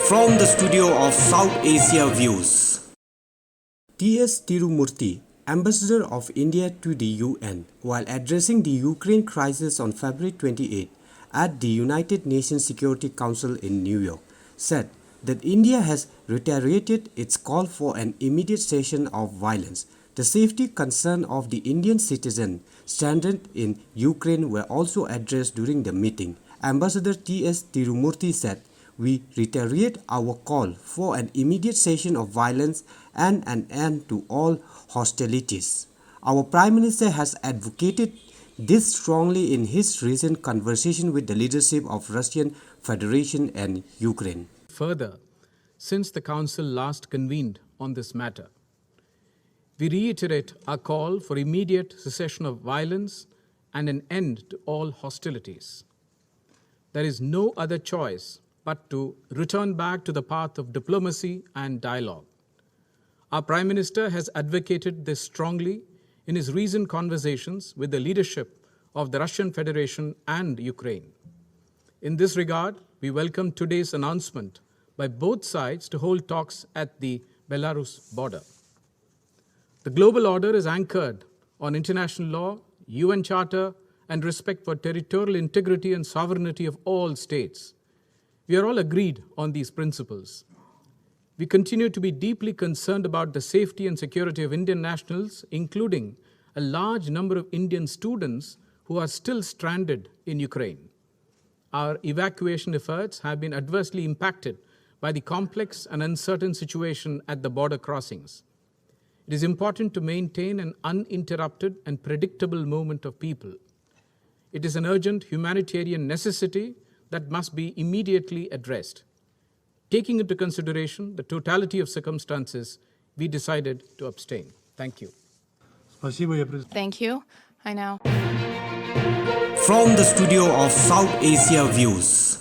From the studio of South Asia Views. T.S. Tirumurti, Ambassador of India to the UN, while addressing the Ukraine crisis on February 28 at the United Nations Security Council in New York, said that India has reiterated its call for an immediate cessation of violence. The safety concerns of the Indian citizen stranded in Ukraine were also addressed during the meeting. Ambassador T.S. Tirumurti said, "We reiterate our call for an immediate cessation of violence and an end to all hostilities. Our Prime Minister has advocated this strongly in his recent conversation with the leadership of Russian Federation and Ukraine." Further, since the Council last convened on this matter, we reiterate our call for immediate cessation of violence and an end to all hostilities. There is no other choice but to return back to the path of diplomacy and dialogue. Our Prime Minister has advocated this strongly in his recent conversations with the leadership of the Russian Federation and Ukraine. In this regard, we welcome today's announcement by both sides to hold talks at the Belarus border. The global order is anchored on international law, UN Charter, and respect for territorial integrity and sovereignty of all states. We are all agreed on these principles. We continue to be deeply concerned about the safety and security of Indian nationals, including a large number of Indian students who are still stranded in Ukraine. Our evacuation efforts have been adversely impacted by the complex and uncertain situation at the border crossings. It is important to maintain an uninterrupted and predictable movement of people. It is an urgent humanitarian necessity that must be immediately addressed. Taking into consideration the totality of circumstances, we decided to abstain. Thank you. Thank you. I now. From the studio of South Asia Views.